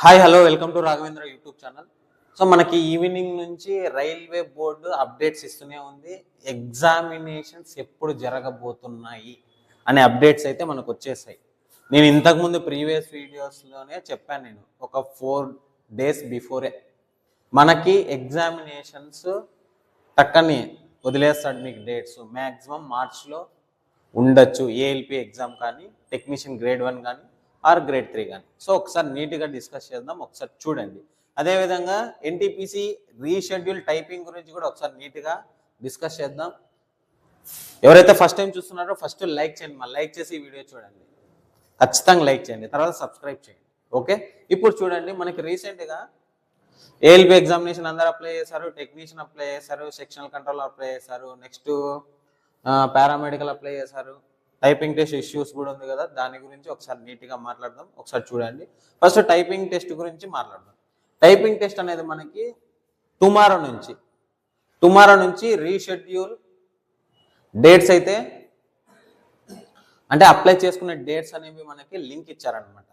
Hi hello welcome to Raghavendra YouTube channel. So మనకి evening నుంచి railway board updates ఇస్తూనే ఉంది. ఎగ్జామినేషన్స్ ఎప్పుడు జరగబోతున్నాయి అనే అప్డేట్స్ అయితే మనకు వచ్చేసాయి. నేను ఇంతకుముందు ప్రీవియస్ వీడియోస్లోనే చెప్పాను. నేను ఒక 4 days బిఫోరే మనకి ఎగ్జామినేషన్స్ టక్కని వదిలేస్తాడు మీకు డేట్స్. మ్యాక్సిమం మార్చ్లో ఉండొచ్చు. ఏఎల్పి ఎగ్జామ్ కానీ, టెక్నీషియన్ గ్రేడ్ 1 కానీ ఆర్ గ్రేడ్ 3 కానీ. సో ఒకసారి నీట్గా డిస్కస్ చేద్దాం, ఒకసారి చూడండి. అదేవిధంగా ఎన్టీపీసీ రీషెడ్యూల్ టైపింగ్ గురించి కూడా ఒకసారి నీట్గా డిస్కస్ చేద్దాం. ఎవరైతే ఫస్ట్ టైం చూస్తున్నారో ఫస్ట్ లైక్ చేయండి, మళ్ళీ లైక్ చేసి ఈ వీడియో చూడండి, ఖచ్చితంగా లైక్ చేయండి, తర్వాత సబ్స్క్రైబ్ చేయండి. ఓకే, ఇప్పుడు చూడండి, మనకి రీసెంట్గా ఏఎల్పి ఎగ్జామినేషన్ అందరూ అప్లై చేశారు, టెక్నీషియన్ అప్లై చేశారు, సెక్షనల్ కంట్రోల్ అప్లై చేశారు, నెక్స్ట్ పారామెడికల్ అప్లై చేశారు, టైపింగ్ టెస్ట్ ఇష్యూస్ కూడా ఉంది కదా, దాని గురించి ఒకసారి నీట్గా మాట్లాడదాం. ఒకసారి చూడండి. ఫస్ట్ టైపింగ్ టెస్ట్ గురించి మాట్లాడదాం. టైపింగ్ టెస్ట్ అనేది మనకి టుమారో నుంచి రీషెడ్యూల్ డేట్స్ అయితే, అంటే అప్లై చేసుకునే డేట్స్ అనేవి మనకి లింక్ ఇచ్చారనమాట.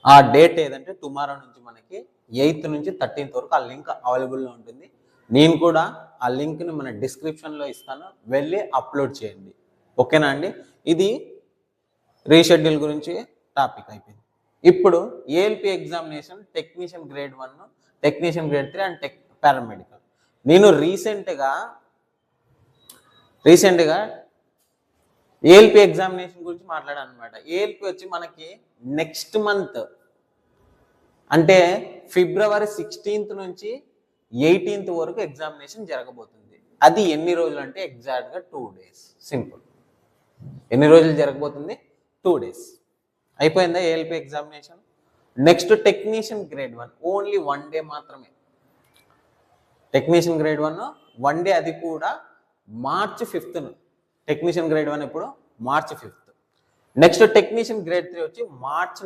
ఆ డేట్ ఏదంటే టుమారో నుంచి మనకి 8th నుంచి 13th వరకు ఆ లింక్ అవైలబుల్లో ఉంటుంది. నేను కూడా ఆ లింక్ని మన డిస్క్రిప్షన్లో ఇస్తాను, వెళ్ళి అప్లోడ్ చేయండి. ఓకేనా అండి? ఇది రీషెడ్యూల్ గురించి టాపిక్ అయిపోయింది. ఇప్పుడు ALP examination technician grade 1, technician grade 3 and paramedical. నేను రీసెంట్గా ఏఎల్పి ఎగ్జామినేషన్ గురించి మాట్లాడాను అనమాట. ఏఎల్పి వచ్చి మనకి నెక్స్ట్ మంత్, అంటే February 16th నుంచి 18th వరకు ఎగ్జామినేషన్ జరగబోతుంది. అది ఎన్ని రోజులు అంటే ఎగ్జాక్ట్గా 2 days. సింపుల్. ఎన్ని రోజులు జరగబోతుంది? 2 days. అయిపోయిందా ALP examination? Next technician grade 1 only 1 day మాత్రమే. టెక్నీషియన్ గ్రేడ్ 1 day, అది కూడా March 5th. టెక్నీషియన్ గ్రేడ్ 1 ఇప్పుడు March 5th. Next technician grade 3 వచ్చి March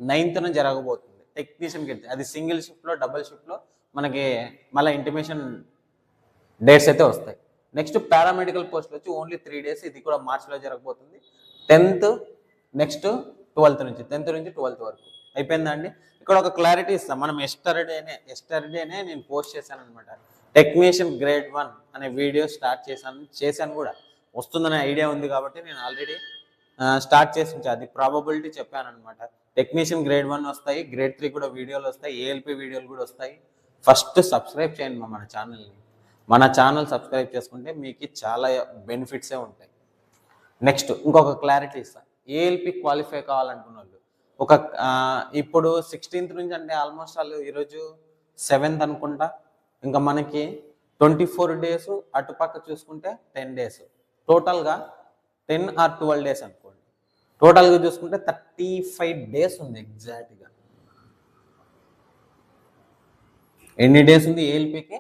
9th జరగబోతుంది టెక్నీషియన్ గ్రేడ్ 3. అది సింగిల్ షిఫ్ట్లో, డబుల్ షిఫ్ట్లో మనకి మళ్ళీ ఇంటిమేషన్ డేట్స్ అయితే వస్తాయి. నెక్స్ట్ పారామెడికల్ పోస్టులు వచ్చి ఓన్లీ 3 days. ఇది కూడా మార్చ్లో జరగబోతుంది. 10th, నెక్స్ట్ 12th నుంచి 12th వరకు. అయిపోయిందా అండి? ఇక్కడ ఒక క్లారిటీ ఇస్తాం. మనం ఎస్టర్డేనే నేను పోస్ట్ చేశాను అనమాట. టెక్నీషియన్ గ్రేడ్ 1 అనే వీడియో స్టార్ట్ చేశాను కూడా. వస్తుందనే ఐడియా ఉంది కాబట్టి నేను ఆల్రెడీ స్టార్ట్ చేసి ఉంచాను. అది ప్రాబబిలిటీ చెప్పాను అనమాట. టెక్నీషియన్ గ్రేడ్ 1 వస్తాయి, గ్రేడ్ 3 కూడా వీడియోలు వస్తాయి, ఏఎల్పి వీడియోలు కూడా వస్తాయి. ఫస్ట్ సబ్స్క్రైబ్ చేయండి మన ఛానల్ని. మన ఛానల్ సబ్స్క్రైబ్ చేసుకుంటే మీకు చాలా బెనిఫిట్సే ఉంటాయి. నెక్స్ట్ ఇంకొక క్లారిటీ ఇస్తాను. ఏఎల్పి క్వాలిఫై కావాలనుకున్న వాళ్ళు ఇప్పుడు 16th నుంచి, అంటే ఆల్మోస్ట్ వాళ్ళు ఈరోజు 7th అనుకుంటా, ఇంకా మనకి 24 days, అటుపక్క చూసుకుంటే 10 days, టోటల్గా 10 or 12 days అనుకోండి. టోటల్గా చూసుకుంటే 35 days ఉంది ఎగ్జాక్ట్గా. ఎన్ని డేస్ ఉంది ఏఎల్పికి?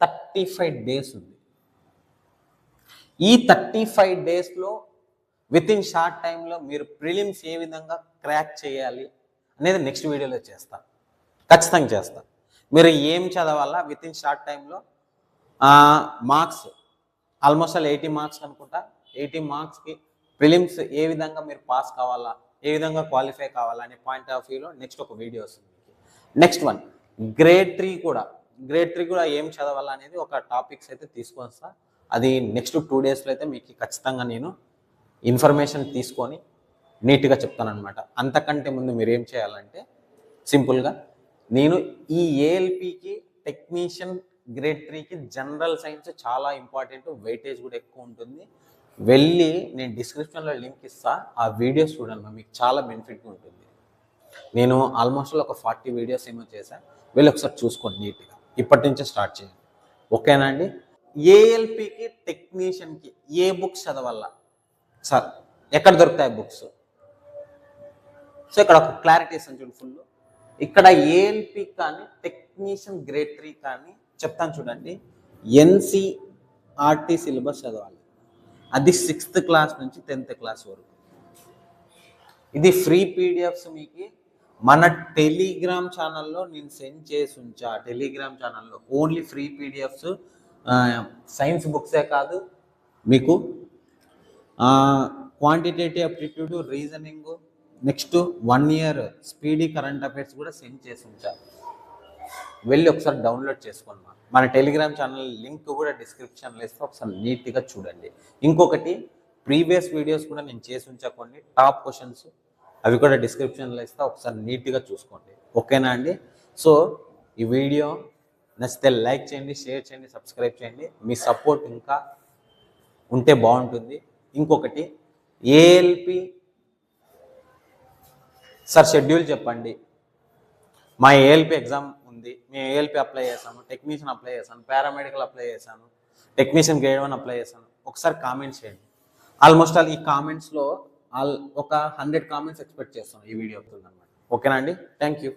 35 days ఉంది. ఈ 35 daysలో వితిన్ షార్ట్ టైంలో మీరు ప్రిలిమ్స్ ఏ విధంగా క్రాక్ చేయాలి అనేది నెక్స్ట్ వీడియోలో చేస్తాను, ఖచ్చితంగా చేస్తాను. మీరు ఏం చదవాలా వితిన్ షార్ట్ టైంలో, మార్క్స్ ఆల్మోస్ట్ 80 మార్క్స్ అనుకుంటా. 80 మార్క్స్కి ప్రిలిమ్స్ ఏ విధంగా మీరు పాస్ కావాలా, ఏ విధంగా క్వాలిఫై కావాలా అనే పాయింట్ ఆఫ్ వ్యూలో నెక్స్ట్ ఒక వీడియో వస్తుంది. నెక్స్ట్ వన్ గ్రేడ్ 3 కూడా ఏం చదవాలా అనేది ఒక టాపిక్స్ అయితే తీసుకొస్తా. అది నెక్స్ట్ 2 daysలో అయితే మీకు ఖచ్చితంగా నేను ఇన్ఫర్మేషన్ తీసుకొని నీట్గా చెప్తాను అనమాట. అంతకంటే ముందు మీరు ఏం చేయాలంటే సింపుల్గా, నేను ఈ ఏఎల్పికి టెక్నీషియన్ గ్రేడ్ 3కి జనరల్ సైన్స్ చాలా ఇంపార్టెంట్, వెయిటేజ్ కూడా ఎక్కువ ఉంటుంది. వెళ్ళి నేను డిస్క్రిప్షన్లో లింక్ ఇస్తా, ఆ వీడియోస్ చూడండి, మీకు చాలా బెనిఫిట్గా ఉంటుంది. నేను ఆల్మోస్ట్ ఒక 40 వీడియోస్ ఏమో చేశాను, వెళ్ళి ఒకసారి చూసుకోండి నీట్గా. ఇప్పటి నుంచే స్టార్ట్ చేయండి. ఓకేనా అండి? ఏఎల్పికి టెక్నీషియన్కి ఏ బుక్స్ చదవాలా సార్, ఎక్కడ దొరుకుతాయి బుక్స్? సో ఇక్కడ ఒక క్లారిటీ ఇస్తాను చూడండి ఫుల్. ఇక్కడ ఏఎల్పి కానీ టెక్నీషియన్ గ్రేడ్ 3 కానీ చెప్తాను చూడండి. ఎన్సిఆర్టీ సిలబస్ చదవాలి. అది 6th class నుంచి 10th class వరకు. ఇది ఫ్రీ పీడిఎఫ్స్ మీకు మన టెలిగ్రామ్ ఛానల్లో నేను సెండ్ చేసి ఉంచా. టెలిగ్రామ్ ఛానల్లో ఓన్లీ ఫ్రీ పీడిఎఫ్స్, సైన్స్ బుక్సే కాదు, మీకు quantitative aptitude, reasoning, next 1 year speedy current affairs కూడా సెండ్ చేసి ఉంచాను. వెళ్ళి ఒకసారి డౌన్లోడ్ చేసుకోండి. మన టెలిగ్రామ్ ఛానల్ లింక్ కూడా డిస్క్రిప్షన్లో ఇస్తే ఒకసారి నీట్గా చూడండి. ఇంకొకటి ప్రీవియస్ వీడియోస్ కూడా నేను చేసి ఉంచా కొన్ని టాప్ క్వశ్చన్స్, అవి కూడా డిస్క్రిప్షన్లో ఇస్తే ఒకసారి నీట్గా చూసుకోండి. ఓకేనా అండి? సో ఈ వీడియో నచ్చితే లైక్ చేయండి, షేర్ చేయండి, సబ్స్క్రైబ్ చేయండి. మీ సపోర్ట్ ఇంకా ఉంటే బాగుంటుంది. ఇంకొకటి ఏఎల్పి సార్ షెడ్యూల్ చెప్పండి. మా ఏఎల్పి ఎగ్జామ్ ఉంది, మేము ఏఎల్పి అప్లై చేశాను, టెక్నీషియన్ అప్లై చేశాను, పారామెడికల్ అప్లై చేశాను, టెక్నీషియన్ గ్రేడ్ 1 అప్లై చేశాను. ఒకసారి కామెంట్స్ చేయండి. ఆల్మోస్ట్ ఆల్ ఈ కామెంట్స్లో ఒక 100 కామెంట్స్ ఎక్స్పెక్ట్ చేస్తాను ఈ వీడియోకి. ఓకేనా అండి? Thank you.